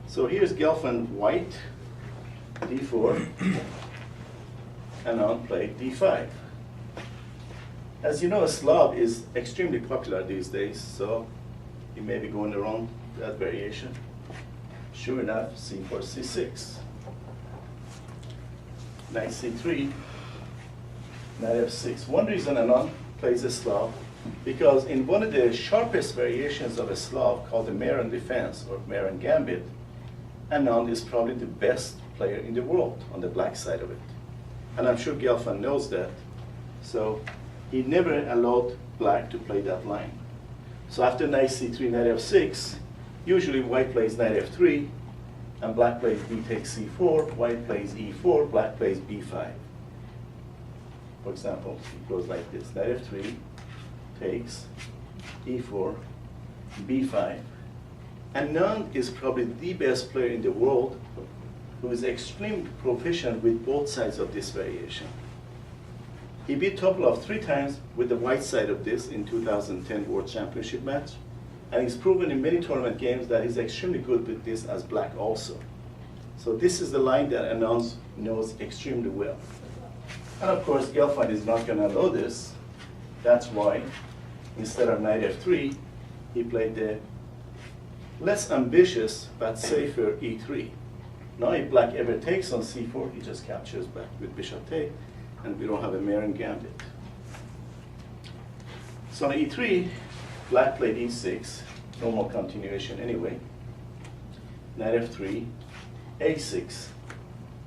So here's Gelfand white, d4, and on played d5. As you know, Slav is extremely popular these days, so you may be going around that variation. Sure enough, c4, c6. Knight c3, knight f6. One reason Anand plays a Slav, because in one of the sharpest variations of a Slav called the Marin defense or Marin gambit, Anand is probably the best player in the world on the black side of it. And I'm sure Gelfand knows that. So he never allowed black to play that line. So after knight c3, knight f6, usually white plays knight f3, and black plays b takes c4, white plays e4, black plays b5. For example, it goes like this: knight f3 takes e4, b5. Anand is probably the best player in the world who is extremely proficient with both sides of this variation. He beat Topalov 3 times with the white side of this in 2010 World Championship match, and he's proven in many tournament games that he's extremely good with this as black also. So this is the line that Anand knows extremely well. And of course, Gelfand is not going to allow this. That's why, instead of knight f3, he played the less ambitious but safer e3. Now if black ever takes on c4, he just captures back with bishop take, and we don't have a Marin gambit. So on e3, black played e6, normal continuation anyway. Knight f3, a6.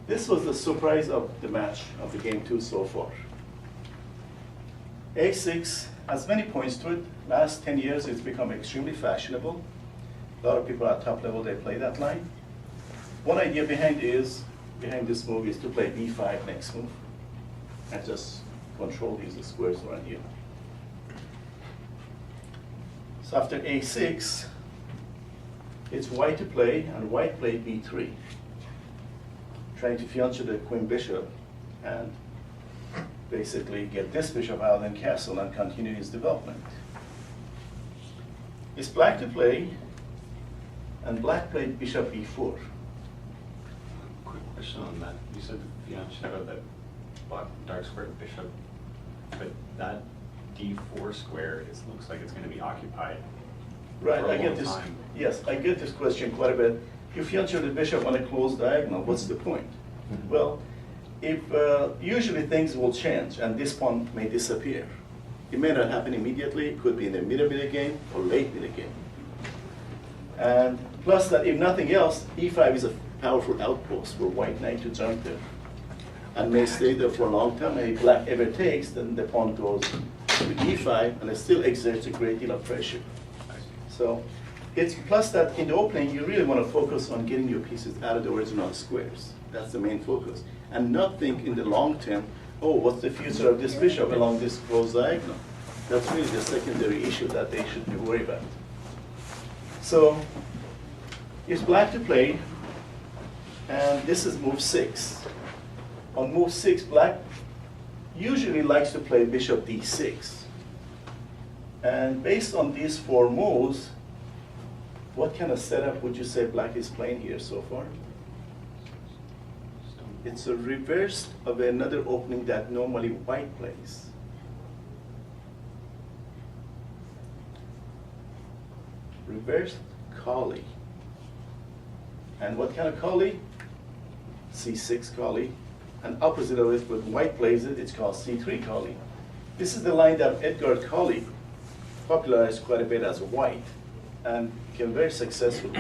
This was the surprise of the match, of the game 2 so far. a6 has many points to it. Last 10 years it's become extremely fashionable. A lot of people at top level, they play that line. One idea behind this move is to play b5 next move and just control these squares around here. So after a6, it's white to play, and white played b3, trying to fiancé the queen bishop and basically get this bishop out and castle and continue his development. It's black to play, and black played bishop e4. Quick question on that. You said fiancé about that black dark square bishop, but that d4 square looks like it's going to be occupied. Right, for a I get long this. time. Yes, I get this question quite a bit. You fiancé the bishop on a closed diagonal, what's the point? Well, if usually things will change and this pawn may disappear. It may not happen immediately. It could be in the middle of the game or late in the game. And plus that, if nothing else, e5 is a powerful outpost for white knight to jump there and may stay there for a long time. And if black ever takes, then the pawn goes to e5 and it still exerts a great deal of pressure. So it's plus that in the opening, you really want to focus on getting your pieces out of the original squares. That's the main focus. And not think in the long term, oh, what's the future of this bishop along this closed diagonal? That's really the secondary issue that they should be worried about. So it's black to play, and this is move 6. On move 6, black usually likes to play bishop d6. And based on these 4 moves, what kind of setup would you say black is playing here so far? It's a reverse of another opening that normally white plays. Reversed Kali. And what kind of Kali? C6 Kali. And opposite of it, when white plays it, it's called C3 Kali. This is the line that Edgar Kali popularized quite a bit as white and became very successful.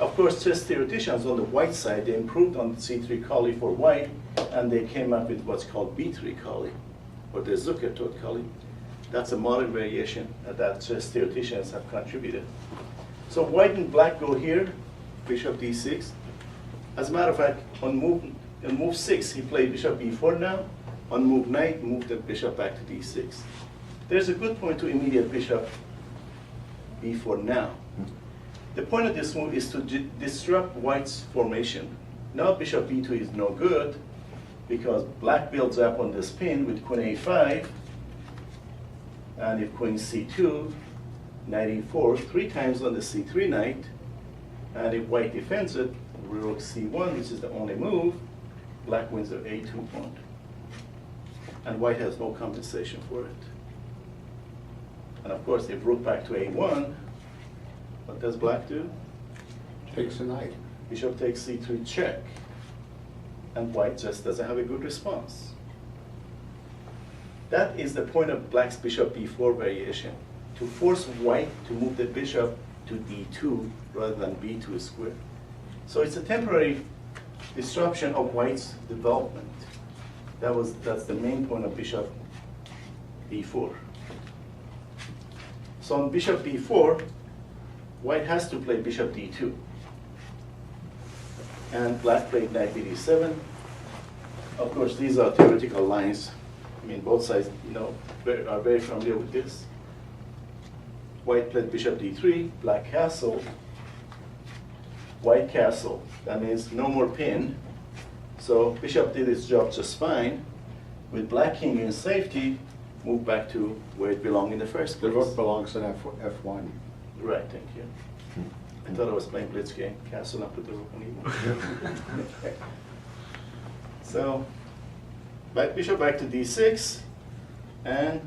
Of course, chess theoreticians on the white side, they improved on C3 Kali for white, and they came up with what's called B3 Kali, or the Zukertort Kali. That's a modern variation that chess theoreticians have contributed. So white and black go here, bishop d6. As a matter of fact, on move 6, he played bishop e4 now. On move 9, moved the bishop back to d6. There's a good point to immediate bishop b4 now. The point of this move is to disrupt white's formation. Now bishop b2 is no good because black builds up on this pin with queen a5, and if queen c2, knight e4, 3 times on the c3 knight, And if white defends it, rook c1, which is the only move, black wins the a2 pawn. And white has no compensation for it. And of course, if rook back to a1, what does black do? Takes a knight. Bishop takes c3 check. And white just doesn't have a good response. That is the point of black's bishop b4 variation, to force white to move the bishop to d2 rather than b2 square. So it's a temporary disruption of white's development. That's the main point of bishop b4. So on bishop b4, white has to play bishop d2. And black played knight bd7. Of course, these are theoretical lines. I mean, both sides, are very familiar with this. White played bishop d3, black castle, white castle. That means no more pin. So bishop did its job just fine. With black king in safety, move back to where it belonged in the first The place. rook belongs in F1. Right, thank you. I thought I was playing blitz game. Castle up with the rook on e1. So, black bishop back to d6, and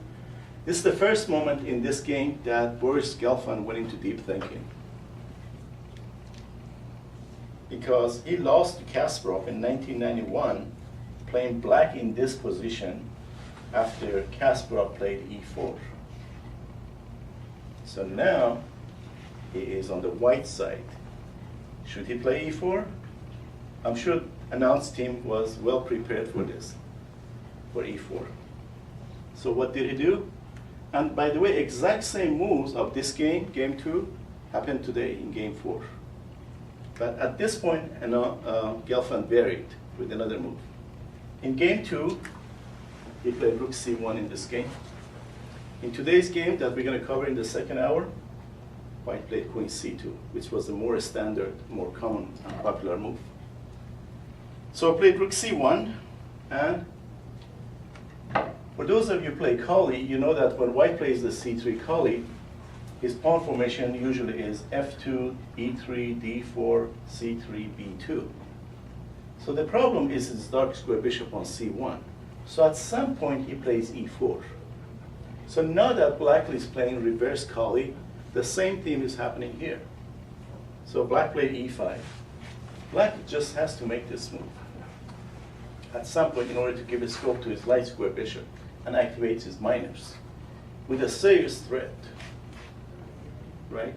this is the first moment in this game that Boris Gelfand went into deep thinking. Because he lost to Kasparov in 1991, playing black in this position after Kasparov played e4. So now he is on the white side. Should he play e4? I'm sure announced team was well prepared for this, for e4. So what did he do? And by the way, exact same moves of this game, game 2, happened today in game 4. But at this point, Gelfand varied with another move. In game 2, he played rook c1 in this game. In today's game that we're going to cover in the second hour, white played queen c2, which was the more standard, more common and popular move. So I played rook c1, and for those of you who play Kali, you know that when white plays the c3 Kali, his pawn formation usually is f2, e3, d4, c3, b2. So the problem is his dark square bishop on c1. So at some point he plays e4. So now that black is playing reverse Kali, the same theme is happening here. So black played e5. Black just has to make this move at some point in order to give a scope to his light square bishop and activate his minors with a serious threat, right?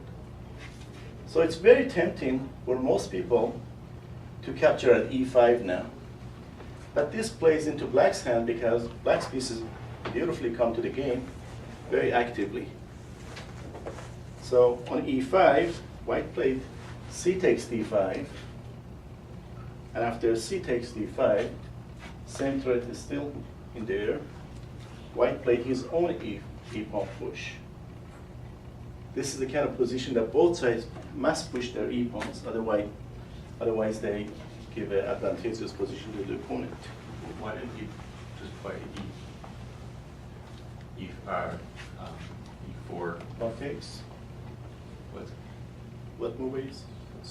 So it's very tempting for most people to capture at e5 now. But this plays into black's hand because black's pieces beautifully come to the game very actively. So on e5, white played c takes d5. And after c takes d5, same threat is still in there. White played his own e-pawn push. This is the kind of position that both sides must push their e-pawns, otherwise they give an advantageous position to the opponent. Why didn't he just play e4? Pawn takes. What move is?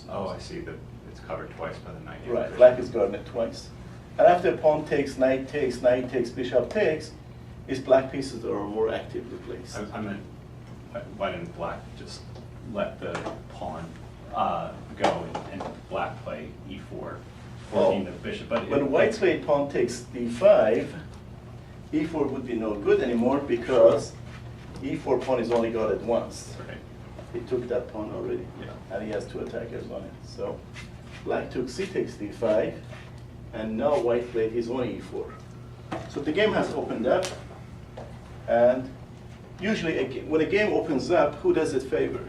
Oh, I see. It's covered twice by the knight. Right, black is guarded twice. And after pawn takes, knight takes, bishop takes, his black pieces are more actively placed. I meant, why didn't black just let the pawn go and black play e4, forcing the bishop? But when white played pawn takes d5, e4 would be no good anymore because e4 pawn is only guarded once. Right. He took that pawn already, Yeah. and he has two attackers on it. So black took c takes d5, and now white played his own e4. So the game has opened up, and usually when a game opens up, who does it favor?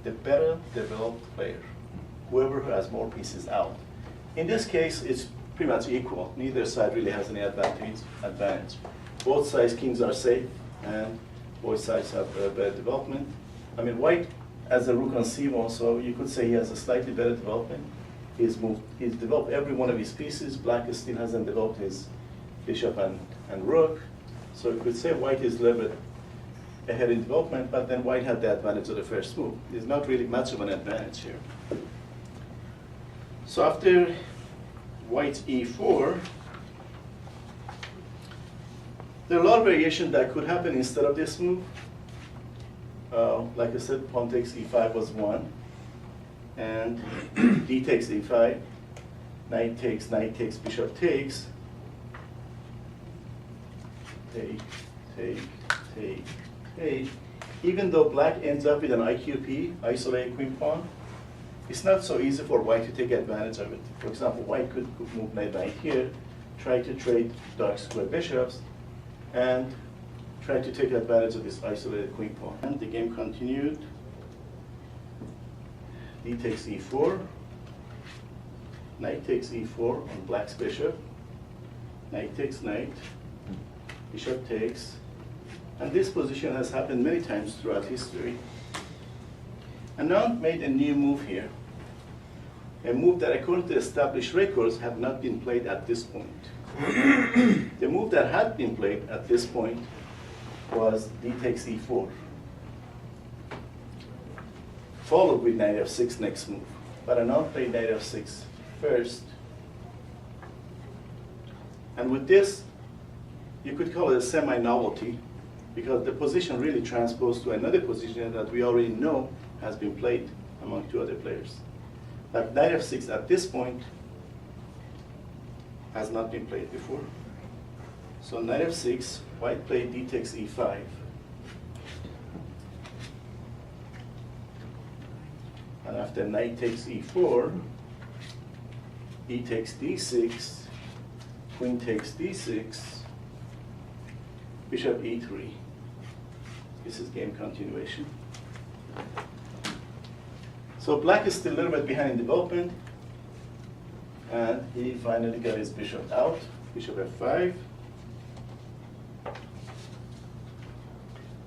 The better developed player, whoever has more pieces out. In this case, it's pretty much equal. Neither side really has any advantage. Both sides' kings are safe, and both sides have better development. I mean, white has a rook on c1, so you could say he has a slightly better development. He's developed every one of his pieces. Black still hasn't developed his bishop and rook. So you could say white is a little bit ahead in development, but then white had the advantage of the first move. There's not really much of an advantage here. So after white's e4, there are a lot of variations that could happen instead of this move. Like I said, pawn takes e5 was one, and d takes e5, knight takes, bishop takes, take. Even though black ends up with an IQP, isolated queen pawn, it's not so easy for white to take advantage of it. For example, white could move knight here, try to trade dark square bishops, and try to take advantage of this isolated queen pawn. And the game continued. D takes e4, knight takes e4 on black's bishop, knight takes knight, bishop takes, and this position has happened many times throughout history. And now made a new move here, a move that according to established records had not been played at this point. The move that had been played at this point was d takes e4, followed with knight f6 next move. But I now play knight f6 first. And with this, you could call it a semi-novelty, because the position really transposed to another position that we already know has been played among two other players. But knight f6 at this point has not been played before. So knight f6, white played d takes e5. And after knight takes e4, e takes d6, queen takes d6, bishop e3. This is game continuation. So black is still a little bit behind in development, and he finally got his bishop out, bishop f5.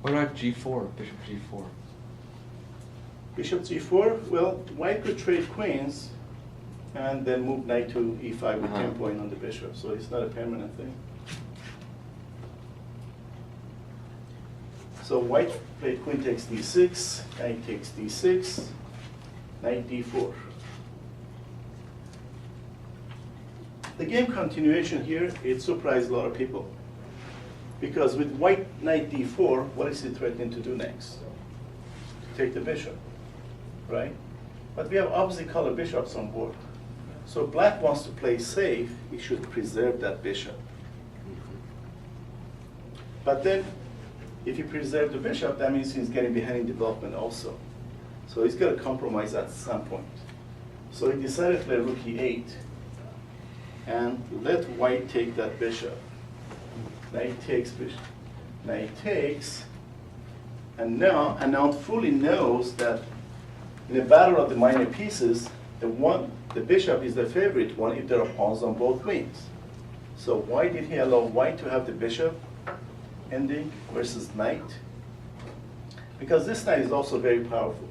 What about g4, bishop g4? Bishop g4, well, white could trade queens and then move knight to e5 with 10 point on the bishop, so it's not a permanent thing. So white played queen takes d6, knight takes d6, knight d4. The game continuation here, it surprised a lot of people. Because with white knight d4, what is he threatening to do next? To take the bishop, right? But we have opposite color bishops on board. So black wants to play safe, he should preserve that bishop. But then, if he preserves the bishop, that means he's getting behind in development also. So he's got to compromise at some point. So he decided to play rook e8 and let white take that bishop. Knight takes bishop. Knight takes, and now fully knows that in a battle of the minor pieces, the bishop is the favorite one if there are pawns on both wings. So why did he allow white to have the bishop ending versus knight? Because this knight is also very powerful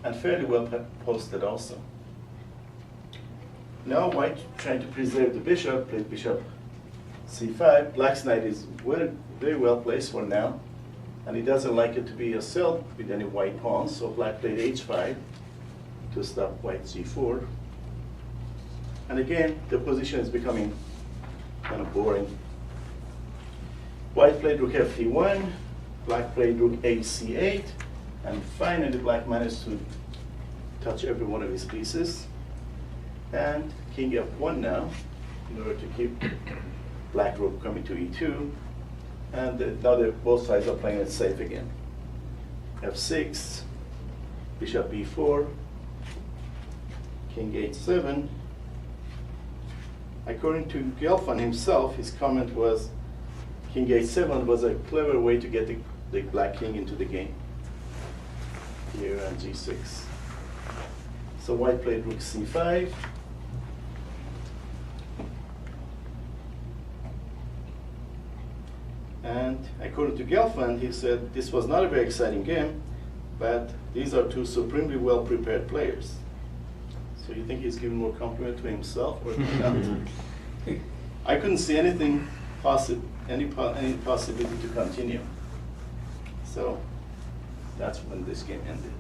and fairly well posted also. Now white trying to preserve the bishop, played bishop c5. Black's knight is very well placed for now, and he doesn't like it to be assailed with any white pawns, so black played h5 to stop white g4. And again, the position is becoming kind of boring. White played rook fd1, black played rook ac8, and finally black managed to touch every one of his pieces. And king f1 now, in order to keep black rook coming to e2. And now both sides are playing it safe again. f6, bishop b4, king h7. According to Gelfand himself, his comment was, king h7 was a clever way to get the black king into the game. Here and g6. So white played rook c5. And according to Gelfand, he said this was not a very exciting game, but these are two supremely well prepared players. So you think he's giving more compliment to himself or not? I couldn't see anything any possibility to continue. So that's when this game ended.